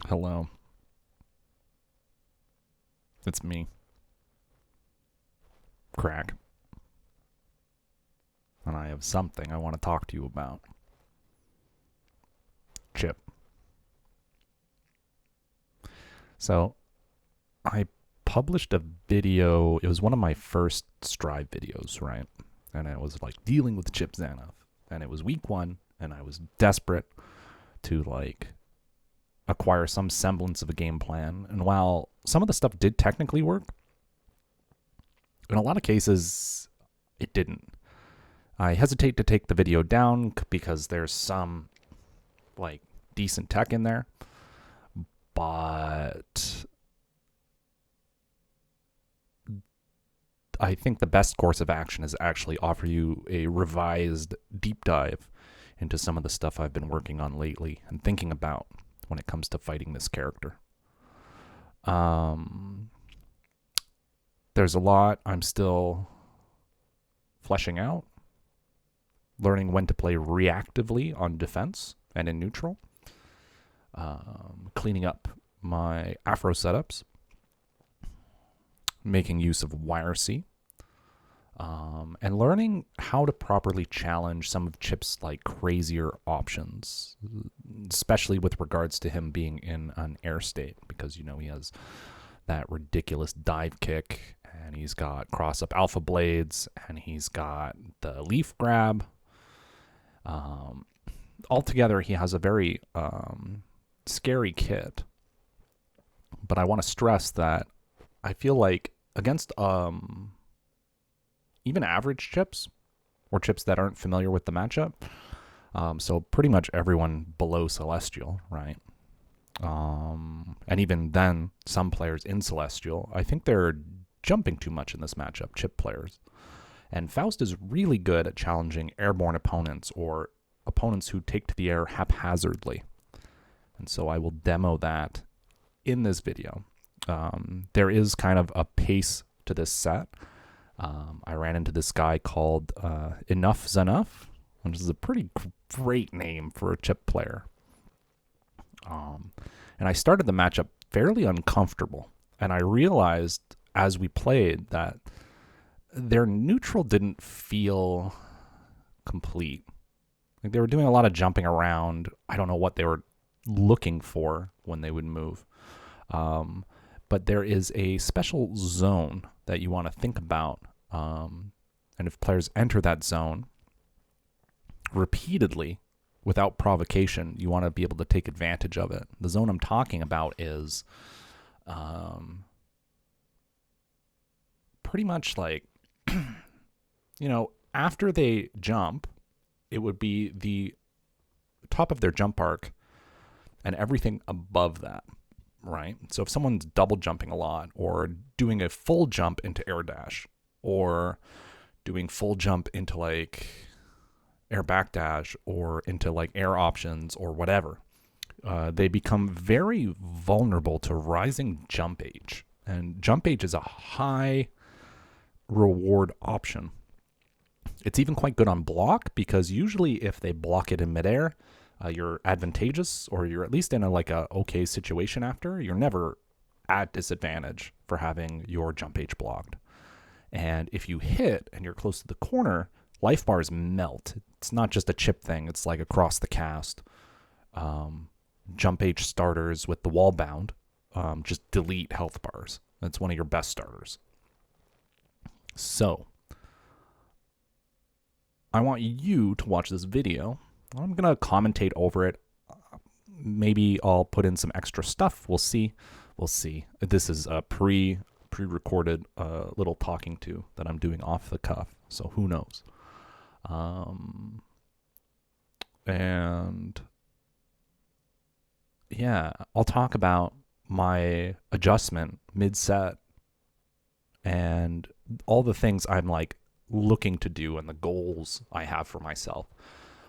Hello. It's me. Crack. And I have something I want to talk to you about. Chip. So, I published a video. It was one of my first Strive videos, right? And it was like dealing with Chip ZANUFF. And it was week 1, and I was desperate to acquire some semblance of a game plan. And while some of the stuff did technically work, in a lot of cases, it didn't. I hesitate to take the video down because there's some decent tech in there, but I think the best course of action is actually offer you a revised deep dive into some of the stuff I've been working on lately and thinking about when it comes to fighting this character. There's a lot I'm still fleshing out, learning when to play reactively on defense and in neutral, cleaning up my afro setups, making use of wire C, and learning how to properly challenge some of Chip's crazier options, especially with regards to him being in an air state, because he has that ridiculous dive kick, and he's got cross up alpha blades, and he's got the leaf grab. Altogether, he has a very scary kit, but I want to stress that I feel like against even average chips, or chips that aren't familiar with the matchup, so pretty much everyone below Celestial, right? And even then, some players in Celestial, I think they're jumping too much in this matchup, chip players. And Faust is really good at challenging airborne opponents or opponents who take to the air haphazardly. And so I will demo that in this video. There is kind of a pace to this set. I ran into this guy called EnuffZanuff, which is a pretty great name for a chip player. And I started the matchup fairly uncomfortable. And I realized as we played that their neutral didn't feel complete. They were doing a lot of jumping around. I don't know what they were looking for when they would move. But there is a special zone that you want to think about. And if players enter that zone repeatedly without provocation, you want to be able to take advantage of it. The zone I'm talking about is pretty much after they jump, it would be the top of their jump arc and everything above that, right? So if someone's double jumping a lot, or doing a full jump into air dash, or doing full jump into air backdash, or into air options or whatever, they become very vulnerable to rising jump age. And jump age is a high reward option. It's even quite good on block, because usually if they block it in midair, you're advantageous, or you're at least in a okay situation after. You're never at disadvantage for having your jump age blocked. And if you hit and you're close to the corner, life bars melt. It's not just a chip thing. It's across the cast. Jump age starters with the wall bound just delete health bars. That's one of your best starters. So I want you to watch this video. I'm going to commentate over it. Maybe I'll put in some extra stuff. We'll see. This is a pre-recorded little talking to that I'm doing off the cuff. So who knows? And yeah, I'll talk about my adjustment mid-set and all the things I'm looking to do and the goals I have for myself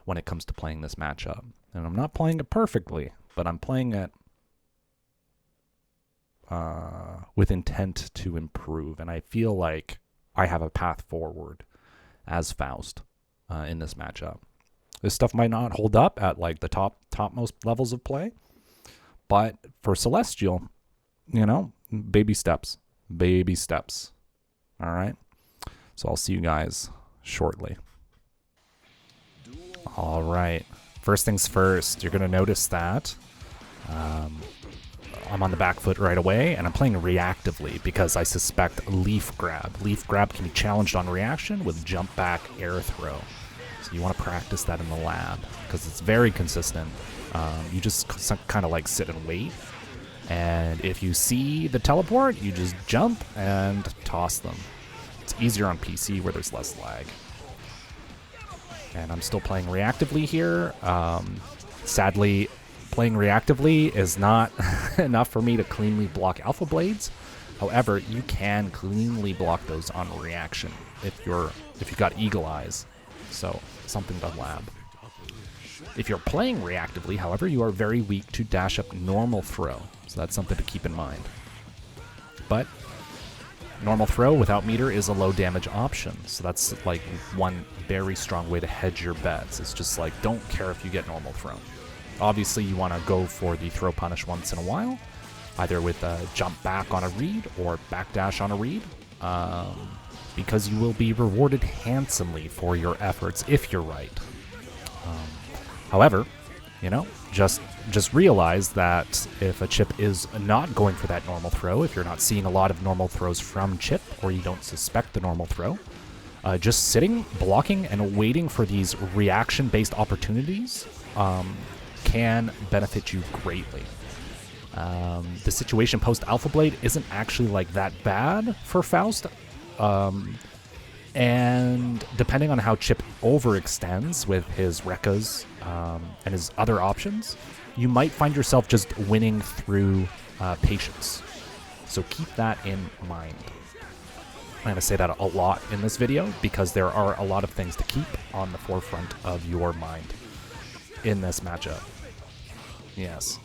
when it comes to playing this matchup. And I'm not playing it perfectly, but I'm playing it with intent to improve. And I feel like I have a path forward as Faust in this matchup. This stuff might not hold up at the topmost levels of play, But for Celestial, you know, baby steps. Baby steps. All right? So I'll see you guys shortly. All right. First things first, you're going to notice that I'm on the back foot right away, and I'm playing reactively because I suspect Leaf Grab. Leaf Grab can be challenged on reaction with jump back air throw. So you want to practice that in the lab because it's very consistent. You just kind of like sit and wait. And if you see the teleport, you just jump and toss them. It's easier on PC where there's less lag. And I'm still playing reactively here. Sadly, playing reactively is not enough for me to cleanly block Alpha Blades. However, you can cleanly block those on reaction if you've got Eagle Eyes. So something to lab. If you're playing reactively, however, you are very weak to dash up normal throw. So that's something to keep in mind. But normal throw without meter is a low damage option. So that's like one very strong way to hedge your bets. It's just like, don't care if you get normal throw. Obviously, you want to go for the throw punish once in a while, either with a jump back on a read or backdash on a read, because you will be rewarded handsomely for your efforts if you're right. However, you know, just realize that if a chip is not going for that normal throw, if you're not seeing a lot of normal throws from chip, or you don't suspect the normal throw, just sitting, blocking, and waiting for these reaction-based opportunities can benefit you greatly. The situation post Alpha Blade isn't actually like that bad for Faust. And depending on how Chip overextends with his Rekkas and his other options, you might find yourself just winning through patience. So keep that in mind. I'm going to say that a lot in this video because there are a lot of things to keep on the forefront of your mind in this matchup. Yes.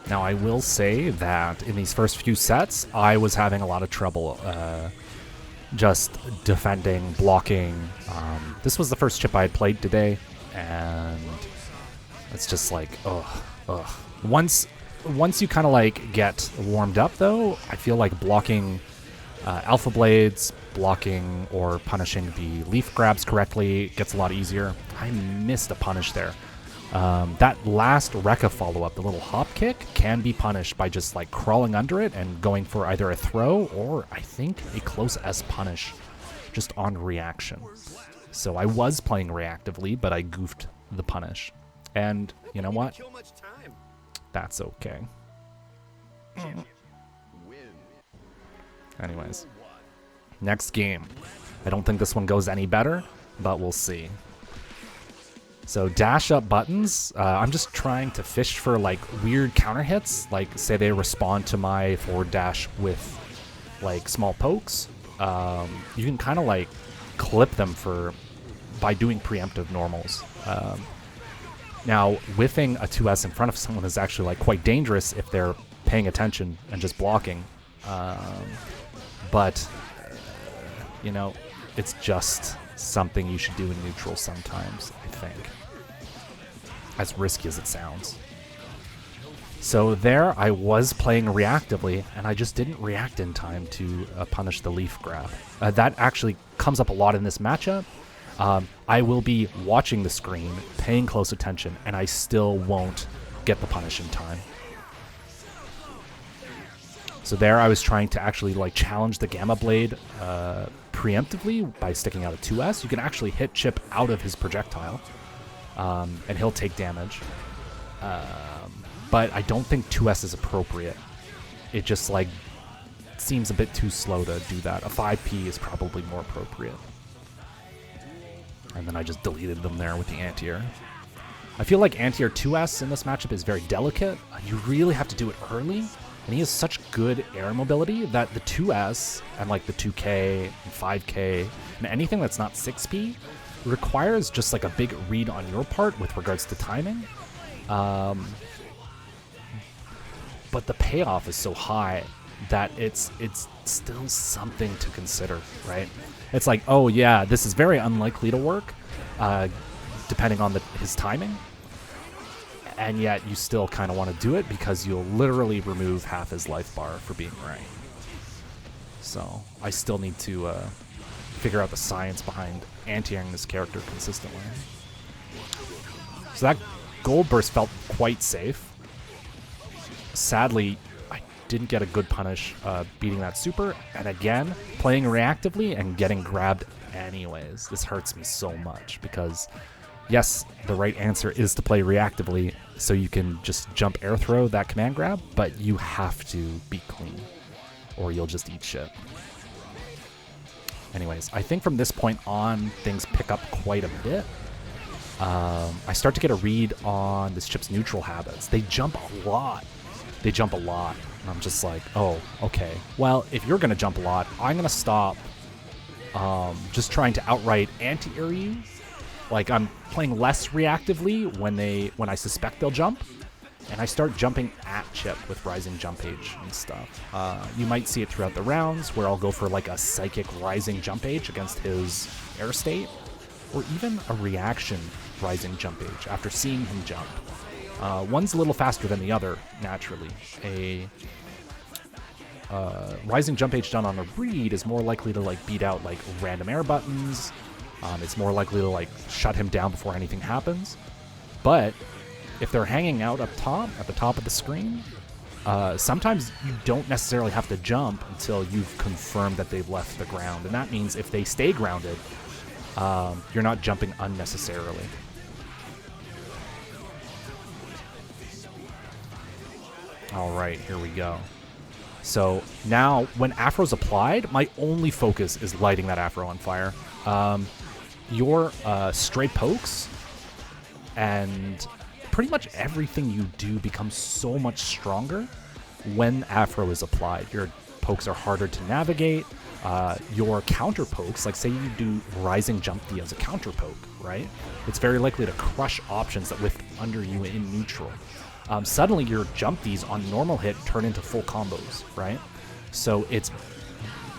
Now, I will say that in these first few sets, I was having a lot of trouble just defending, blocking. This was the first chip I had played today, and it's just like, ugh. Once you kind of like get warmed up, though, I feel like blocking Alpha Blades, blocking or punishing the Leaf Grabs correctly gets a lot easier. I missed a punish there. That last Rekka follow-up, the little hop kick, can be punished by just like crawling under it and going for either a throw or I think a close S punish just on reaction. So I was playing reactively, but I goofed the punish. And you know what? That's okay. Anyways, next game. I don't think this one goes any better, but we'll see. So dash up buttons, I'm just trying to fish for like weird counter hits, like say they respond to my forward dash with like small pokes. You can kind of like clip them by doing preemptive normals. Now whiffing a 2S in front of someone is actually like quite dangerous if they're paying attention and just blocking. But you know, it's just something you should do in neutral sometimes, I think. As risky as it sounds. So there I was playing reactively, and I just didn't react in time to punish the Leaf Grab. That actually comes up a lot in this matchup. I will be watching the screen, paying close attention, and I still won't get the punish in time. So there I was trying to actually like challenge the Gamma Blade preemptively by sticking out a 2S. You can actually hit Chip out of his projectile. And he'll take damage. But I don't think 2S is appropriate. It just like seems a bit too slow to do that. A 5P is probably more appropriate. And then I just deleted them there with the anti-air. I feel like anti-air 2S in this matchup is very delicate. You really have to do it early. And he has such good air mobility that the 2S and like the 2K and 5K and anything that's not 6P requires just like a big read on your part with regards to timing. But the payoff is so high that it's still something to consider, right? It's like, oh yeah, this is very unlikely to work, depending on his timing. and yet you still kind of want to do it because you'll literally remove half his life bar for being right. So I still need to figure out the science behind anti-airing this character consistently. So that gold burst felt quite safe. Sadly, I didn't get a good punish beating that super, and again, playing reactively and getting grabbed anyways. This hurts me so much because, yes, the right answer is to play reactively so you can just jump air throw that command grab, but you have to be clean or you'll just eat shit. Anyways, I think from this point on, things pick up quite a bit. I start to get a read on this Chipp's neutral habits. They jump a lot. They jump a lot. And I'm just like, oh, okay. Well, if you're going to jump a lot, I'm going to stop just trying to outright anti-air you. Like, I'm playing less reactively when I suspect they'll jump. And I start jumping at Chipp with rising jump age and stuff. You might see it throughout the rounds where I'll go for like a psychic rising jump age against his air state, or even a reaction rising jump age after seeing him jump. One's a little faster than the other, naturally. A rising jump age done on a read is more likely to like beat out like random air buttons. It's more likely to like shut him down before anything happens. But if they're hanging out up top, at the top of the screen, sometimes you don't necessarily have to jump until you've confirmed that they've left the ground. And that means if they stay grounded, you're not jumping unnecessarily. All right, here we go. So now when Afro's applied, my only focus is lighting that Afro on fire. Your straight pokes and pretty much everything you do becomes so much stronger when Afro is applied. Your pokes are harder to navigate. Your counter pokes, like say you do rising jump D as a counter poke, right? It's very likely to crush options that whiff under you in neutral. Suddenly your jump Ds on normal hit turn into full combos, right? So it's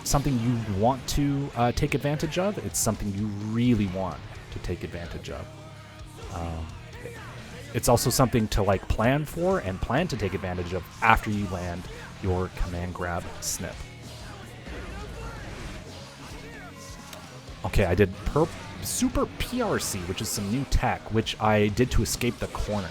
something you want to take advantage of. It's something you really want to take advantage of. It's also something to like plan for and plan to take advantage of after you land your command grab snip. Okay, I did super PRC, which is some new tech, which I did to escape the corner.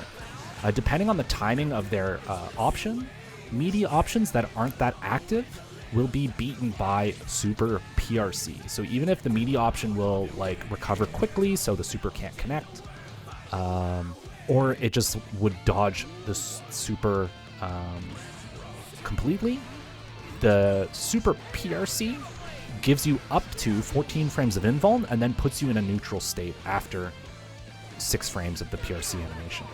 Depending on the timing of their option, media options that aren't that active will be beaten by super PRC. So even if the media option will like recover quickly so the super can't connect, or it just would dodge the super completely, the super PRC gives you up to 14 frames of invuln and then puts you in a neutral state after 6 frames of the PRC animation.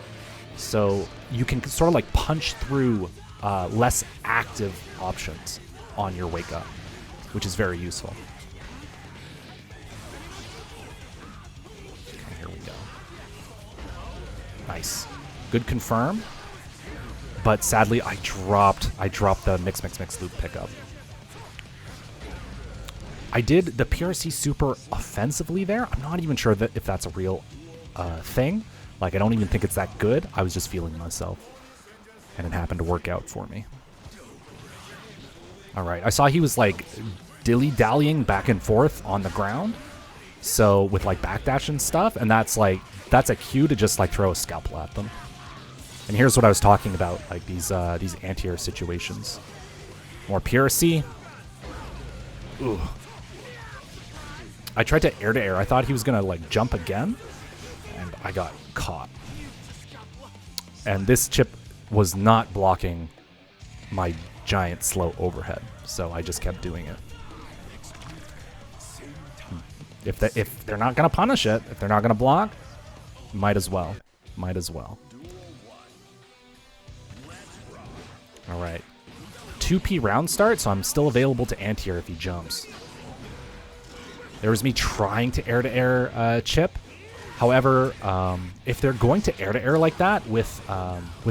So you can sort of like punch through less active options on your wake up, which is very useful. Okay, here we go. Nice. Good confirm. But sadly, I dropped the mix loop pickup. I did the PRC super offensively there. I'm not even sure if that's a real thing. Like, I don't even think it's that good. I was just feeling myself. And it happened to work out for me. All right. I saw he was, like, dilly-dallying back and forth on the ground. So, with, like, backdash and stuff. And that's a cue to just, like, throw a scalpel at them. And here's what I was talking about. Like, these anti-air situations. More PRC. Ooh. I tried to air. I thought he was going to, like, jump again. And I got caught. And this Chipp was not blocking my giant slow overhead, so I just kept doing it. If they're not going to punish it, if they're not going to block, might as well. Might as well. All right. 2P round start, so I'm still available to anti-air if he jumps. There was me trying to air Chipp. However, if they're going to air like that with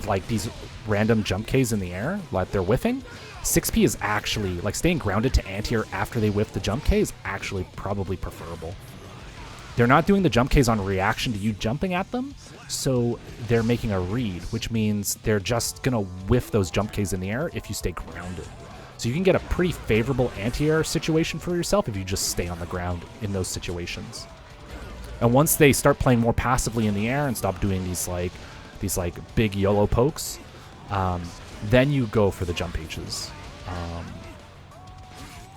like these random jump Ks in the air, like they're whiffing, 6P is actually, like staying grounded to anti-air after they whiff the jump K is actually probably preferable. they're not doing the jump Ks on reaction to you jumping at them, so they're making a read, which means they're just going to whiff those jump Ks in the air if you stay grounded. So you can get a pretty favorable anti-air situation for yourself if you just stay on the ground in those situations. And once they start playing more passively in the air and stop doing these big YOLO pokes, then you go for the jump H's.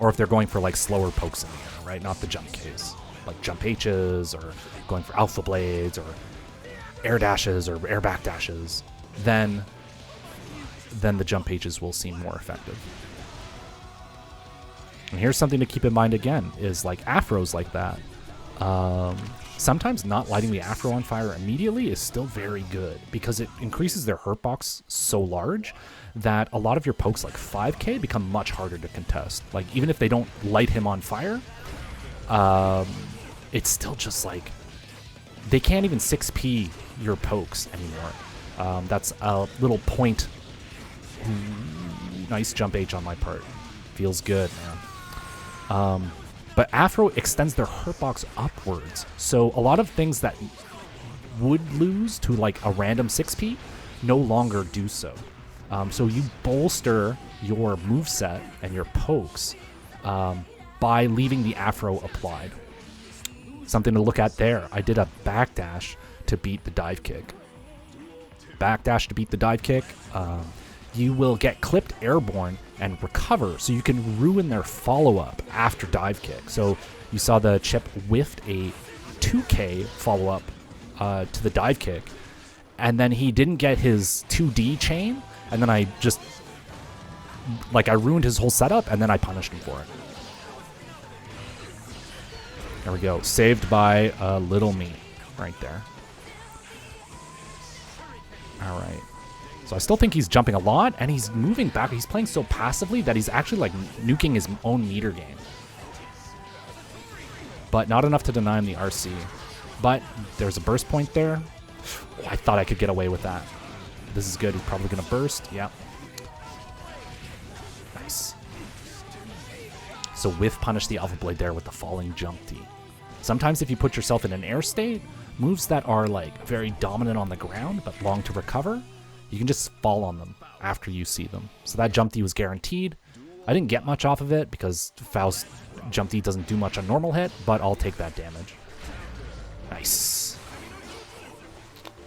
Or if they're going for like slower pokes in the air, right? Not the jump Ks. Like jump H's or going for alpha blades or air dashes or air back dashes, then the jump H's will seem more effective. And here's something to keep in mind again, is like afros like that. Sometimes not lighting the afro on fire immediately is still very good because it increases their hurt box so large that a lot of your pokes like 5k become much harder to contest. Like even if they don't light him on fire, it's still just like they can't even 6p your pokes anymore. That's a little point. Nice jump H on my part. Feels good, man. But Afro extends their hurt box upwards. So a lot of things that would lose to like a random 6p no longer do so. So you bolster your moveset and your pokes by leaving the Afro applied. Something to look at there. I did a backdash to beat the dive kick. Backdash to beat the dive kick. You will get clipped airborne and recover, so you can ruin their follow-up after dive kick. So you saw the CHIPP whiffed a 2k follow-up to the dive kick, and then he didn't get his 2D chain, and then I just, like, I ruined his whole setup, and then I punished him for it. There we go. Saved by little me right there. All right. So I still think he's jumping a lot, and he's moving back. He's playing so passively that he's actually like nuking his own meter game. But not enough to deny him the RC. But there's a burst point there. Oh, I thought I could get away with that. This is good. He's probably going to burst. Yep. Nice. So whiff punish the Alpha Blade there with the falling jump D. Sometimes if you put yourself in an air state, moves that are like very dominant on the ground but long to recover, you can just fall on them after you see them. So that jump D was guaranteed. I didn't get much off of it because Faust jump D doesn't do much on normal hit, but I'll take that damage. Nice.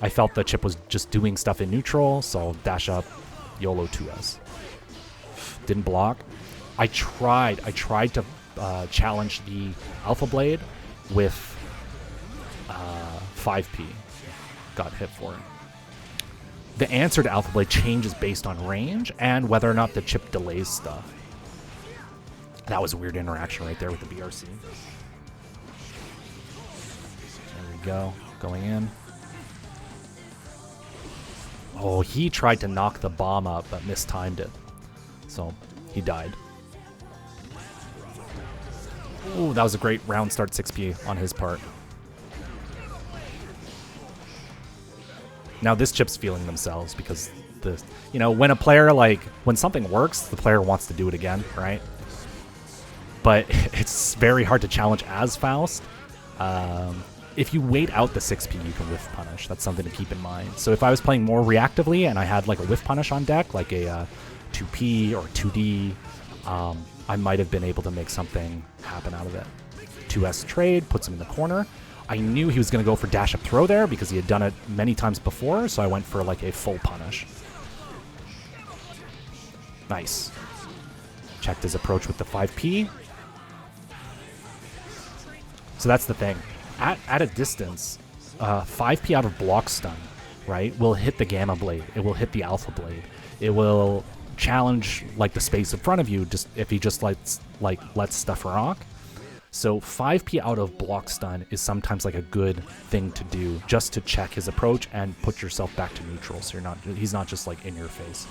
I felt the CHIPP was just doing stuff in neutral, so I'll dash up YOLO 2S. Didn't block. I tried to challenge the Alpha Blade with 5p. Got hit for it. The answer to Alpha Blade changes based on range and whether or not the CHIPP delays stuff. That was a weird interaction right there with the BRC. There we go. Going in. Oh, he tried to knock the bomb up but mistimed it. So he died. Ooh, that was a great round start 6p on his part. Now this CHIPP's feeling themselves because when a player, like, when something works, the player wants to do it again, right? But it's very hard to challenge as Faust. If you wait out the 6p, you can whiff punish. That's something to keep in mind. So if I was playing more reactively and I had like a whiff punish on deck, like a 2p or 2d, I might have been able to make something happen out of it. 2s trade, puts him in the corner. I knew he was going to go for dash up throw there because he had done it many times before, so I went for like a full punish. Nice. Checked his approach with the 5p. So that's the thing. At a distance, 5p out of block stun, right, will hit the Gamma Blade. It will hit the Alpha Blade. It will challenge like the space in front of you just if he just lets stuff rock. So 5p out of block stun is sometimes like a good thing to do just to check his approach and put yourself back to neutral so he's not just like in your face.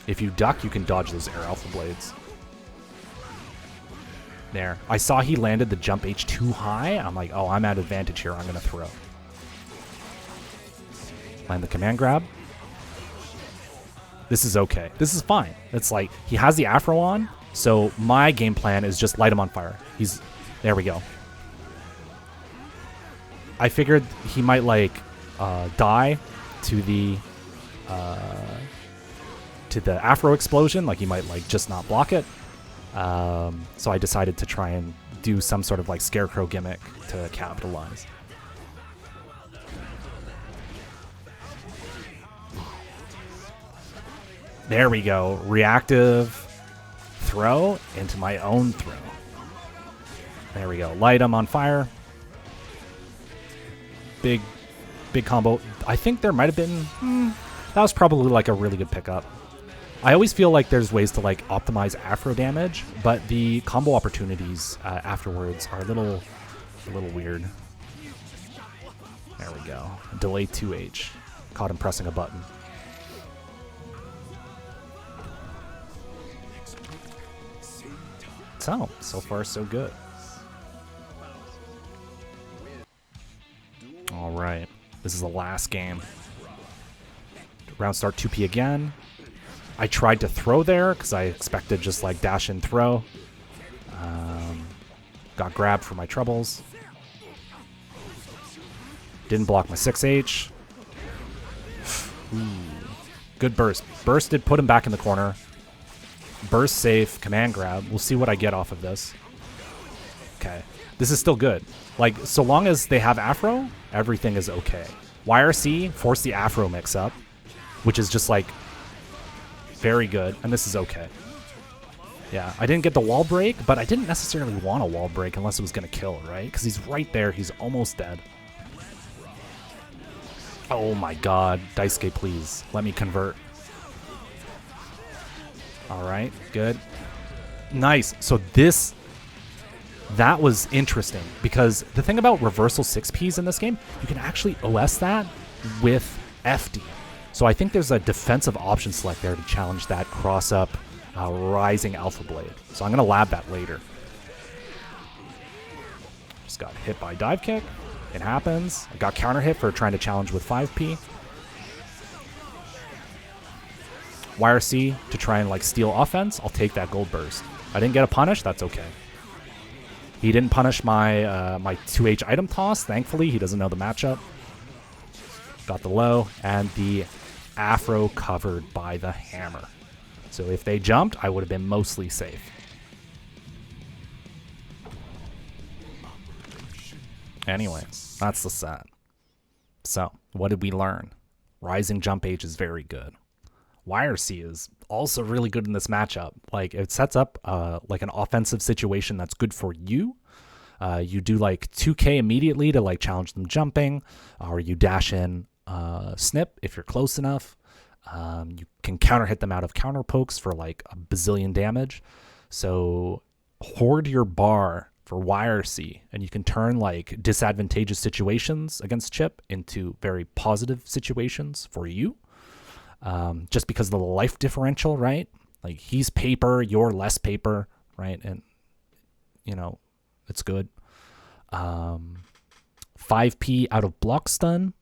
If you duck, you can dodge those air Alpha Blades. There. I saw he landed the jump H too high. I'm like, oh, I'm at advantage here. I'm going to throw. Land the command grab. This is okay. This is fine. It's like he has the Afro on. So my game plan is just light him on fire. There we go. I figured he might like die to the afro explosion. Like he might like just not block it. So I decided to try and do some sort of like scarecrow gimmick to capitalize. There we go. Reactive throw into my own throw. There we go. Light him on fire. Big combo. I think there might have been... that was probably like a really good pickup. I always feel like there's ways to like optimize afro damage, but the combo opportunities afterwards are a little weird. There we go. Delay 2H. Caught him pressing a button. So far so good. All right. This is the last game. Round start 2P again. I tried to throw there because I expected just like dash and throw. Got grabbed for my troubles. Didn't block my 6H. Good burst. Burst did put him back in the corner. Burst safe, command grab. We'll see what I get off of this. Okay. This is still good. Like, so long as they have afro, everything is okay. YRC, force the afro mix up, which is just like very good. And this is okay. Yeah, I didn't get the wall break, but I didn't necessarily want a wall break unless it was going to kill, right? Because he's right there. He's almost dead. Oh my god. Daisuke, please. Let me convert. All right, good. Nice. So that was interesting because the thing about reversal 6Ps in this game, you can actually OS that with FD. So I think there's a defensive option select there to challenge that cross-up rising alpha blade. So I'm going to lab that later. Just got hit by dive kick. It happens. I got counter hit for trying to challenge with 5P. YRC to try and like steal offense. I'll take that gold burst. I didn't get a punish. That's okay. He didn't punish my my 2H item toss. Thankfully, he doesn't know the matchup. Got the low and the afro covered by the hammer. So if they jumped, I would have been mostly safe. Anyway, that's the set. So what did we learn? Rising jump H is very good. YRC is also really good in this matchup. Like it sets up like an offensive situation that's good for you. You do like 2K immediately to like challenge them jumping, or you dash in snip if you're close enough. You can counter hit them out of counter pokes for like a bazillion damage. So hoard your bar for YRC, and you can turn like disadvantageous situations against CHIPP into very positive situations for you. Just because of the life differential, right? Like he's paper, you're less paper, right? And you know, it's good. 5P out of block stun.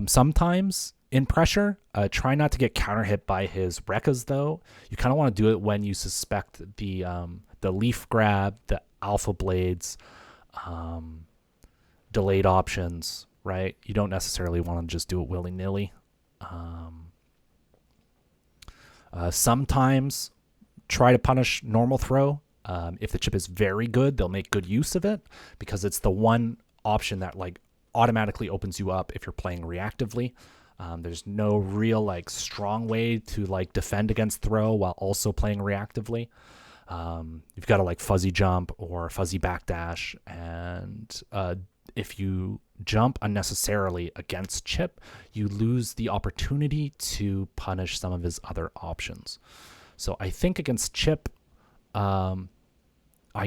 Sometimes in pressure, try not to get counter hit by his Rekkas though. You kind of want to do it when you suspect the leaf grab, the alpha blades, delayed options, right? You don't necessarily want to just do it willy-nilly. Sometimes try to punish normal throw. If the CHIPP is very good, they'll make good use of it because it's the one option that like automatically opens you up if you're playing reactively. There's no real like strong way to like defend against throw while also playing reactively. You've got to like fuzzy jump or fuzzy backdash, and if you jump unnecessarily against CHIPP, you lose the opportunity to punish some of his other options. So I think against CHIPP, I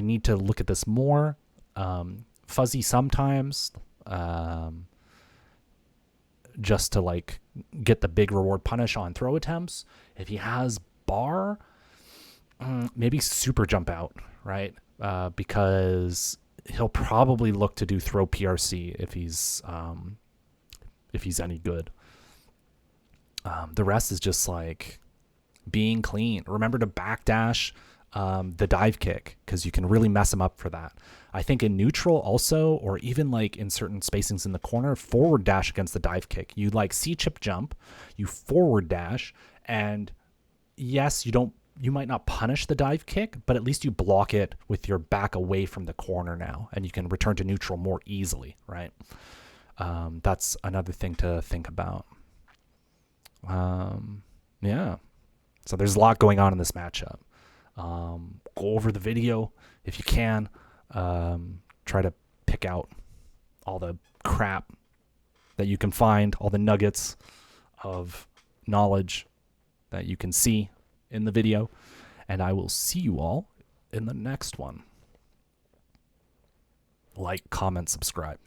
need to look at this more. Fuzzy sometimes, just to like get the big reward punish on throw attempts. If he has bar, maybe super jump out, right? Because he'll probably look to do throw PRC if he's any good. The rest is just like being clean. Remember to backdash the dive kick, because you can really mess them up for that. I think in neutral also, or even like in certain spacings in the corner, forward dash against the dive kick. You like C-chip jump, you forward dash, and yes, you might not punish the dive kick, but at least you block it with your back away from the corner now, and you can return to neutral more easily, right? That's another thing to think about. Yeah. So there's a lot going on in this matchup. Go over the video if you can. Try to pick out all the crap that you can find, all the nuggets of knowledge that you can see in the video. And I will see you all in the next one. Like, comment, subscribe.